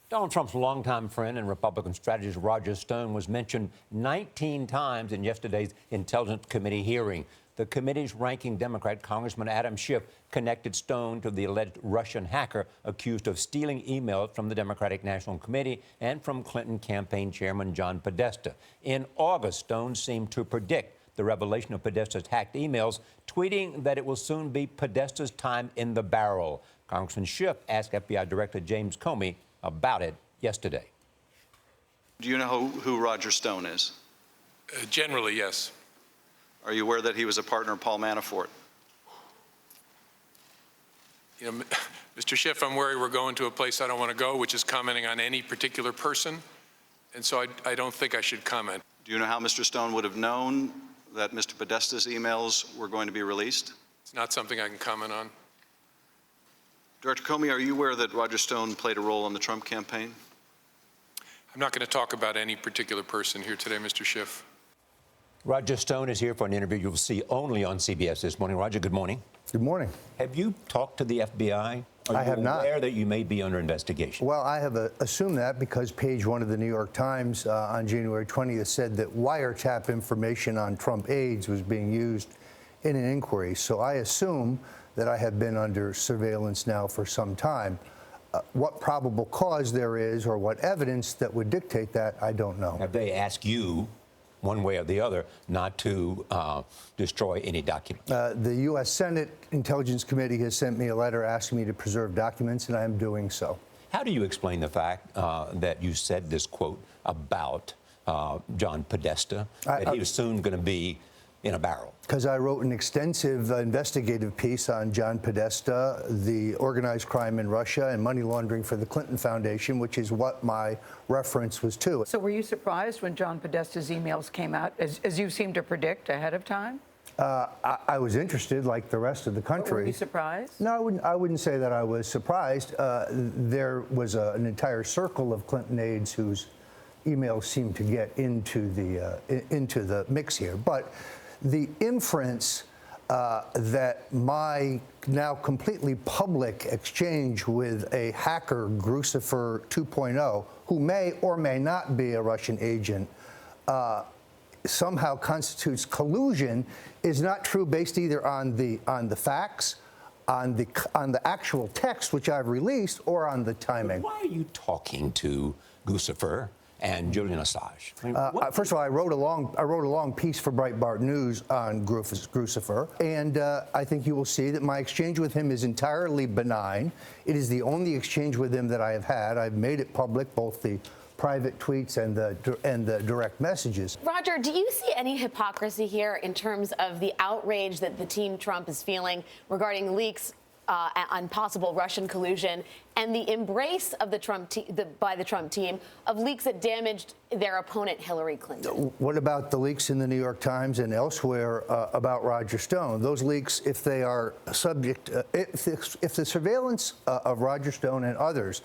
Donald Trump's longtime friend and Republican strategist Roger Stone was mentioned 19 times in yesterday's Intelligence Committee hearing. The committee's ranking Democrat, Congressman Adam Schiff, connected Stone to the alleged Russian hacker accused of stealing emails from the Democratic National Committee and from Clinton campaign chairman John Podesta. In August, Stone seemed to predict the revelation of Podesta's hacked emails, tweeting that it will soon be Podesta's time in the barrel. Congressman Schiff asked FBI Director James Comey about it yesterday. Do you know who Roger Stone is? Generally, yes. Are you aware that he was a partner of Paul Manafort? You know, Mr. Schiff, I'm worried we're going to a place I don't want to go, which is commenting on any particular person, and so I don't think I should comment. Do you know how Mr. Stone would have known that Mr. Podesta's emails were going to be released? It's not something I can comment on. Director Comey, are you aware that Roger Stone played a role in the Trump campaign? I'm not going to talk about any particular person here today, Mr. Schiff. Roger Stone is here for an interview you'll see only on CBS This Morning. Roger, good morning. Good morning. Have you talked to the FBI? I have not. Are you aware that you may be under investigation? Well, I have assumed that because page 1 of the New York Times on January 20th said that wiretap information on Trump aides was being used in an inquiry. So I assume that I have been under surveillance now for some time. What probable cause there is or what evidence that would dictate that, I don't know. Have they asked you, one way or the other, not to destroy any documents? The U.S. Senate Intelligence Committee has sent me a letter asking me to preserve documents, and I am doing so. How do you explain the fact that you said this quote about John Podesta, that he was soon going to be in a barrel? Because I wrote an extensive investigative piece on John Podesta, the organized crime in Russia, and money laundering for the Clinton Foundation, which is what my reference was to. So were you surprised when John Podesta's emails came out, as you seemed to predict ahead of time? I was interested, like the rest of the country. But were you surprised? No, I wouldn't say that I was surprised. There was an entire circle of Clinton aides whose emails seemed to get into the mix here. But the inference that my now completely public exchange with a hacker, Grucifer 2.0, who may or may not be a Russian agent, somehow constitutes collusion is not true, based either on the facts, on the actual text which I've released, or on the timing. Why are you talking to Grucifer and Julian Assange? I mean, first of all, I wrote a long piece for Breitbart News on Grucifer, and I think you will see that my exchange with him is entirely benign. It is the only exchange with him that I have had. I've made it public, both the private tweets and the direct messages. Roger, do you see any hypocrisy here in terms of the outrage that the team Trump is feeling regarding leaks on possible Russian collusion, and the embrace of by the Trump team of leaks that damaged their opponent Hillary Clinton? What about the leaks in the New York Times and elsewhere about Roger Stone? Those leaks, if they are subject, if the surveillance of Roger Stone and others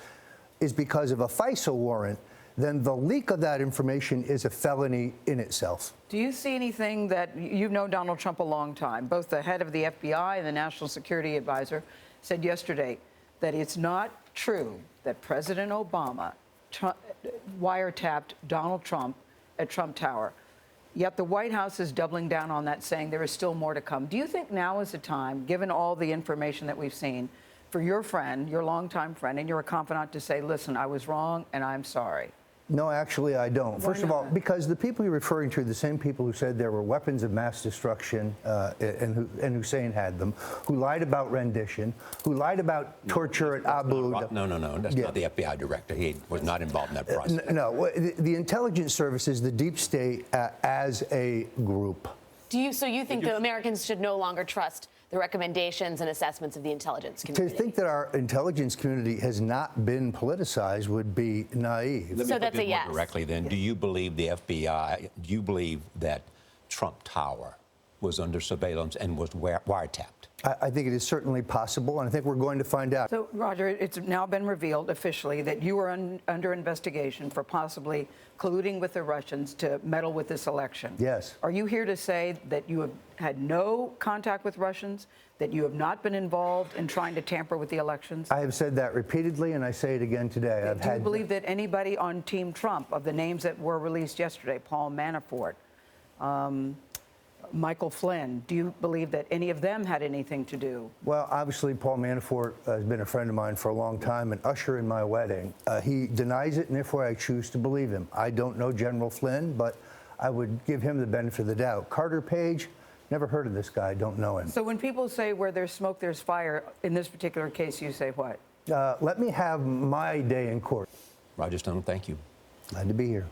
is because of a FISA warrant, then the leak of that information is a felony in itself. Do you see anything that you've known Donald Trump a long time? Both the head of the FBI and the National Security Advisor said yesterday that it's not true that President Obama wiretapped Donald Trump at Trump Tower. Yet the White House is doubling down on that, saying there is still more to come. Do you think now is the time, given all the information that we've seen, for your friend, your longtime friend, and you're a confidant, to say, listen, I was wrong and I'm sorry? No, actually, I don't. First of all, because the people you're referring to are the same people who said there were weapons of mass destruction and Hussein had them, who lied about rendition, who lied about torture at Abu. No. That's not the FBI director. He was not involved in that process. No, the intelligence services, the deep state, as a group. So you think that Americans should no longer trust the recommendations and assessments of the intelligence community? To think that our intelligence community has not been politicized would be naive. So that's a yes. Directly then, do you believe the FBI, do you believe that Trump Tower was under surveillance and was wiretapped? I think it is certainly possible, and I think we're going to find out. So, Roger, it's now been revealed officially that you are under investigation for possibly colluding with the Russians to meddle with this election. Yes. Are you here to say that you have had no contact with Russians, that you have not been involved in trying to tamper with the elections? I have said that repeatedly, and I say it again today. Do you believe that anybody on Team Trump, of the names that were released yesterday, Paul Manafort, Michael Flynn, do you believe that any of them had anything to do? Well, obviously, Paul Manafort has been a friend of mine for a long time, an usher in my wedding. He denies it, and therefore I choose to believe him. I don't know General Flynn, but I would give him the benefit of the doubt. Carter Page, never heard of this guy, don't know him. So when people say where there's smoke, there's fire, in this particular case, you say what? Let me have my day in court. Roger Stone, thank you. Glad to be here.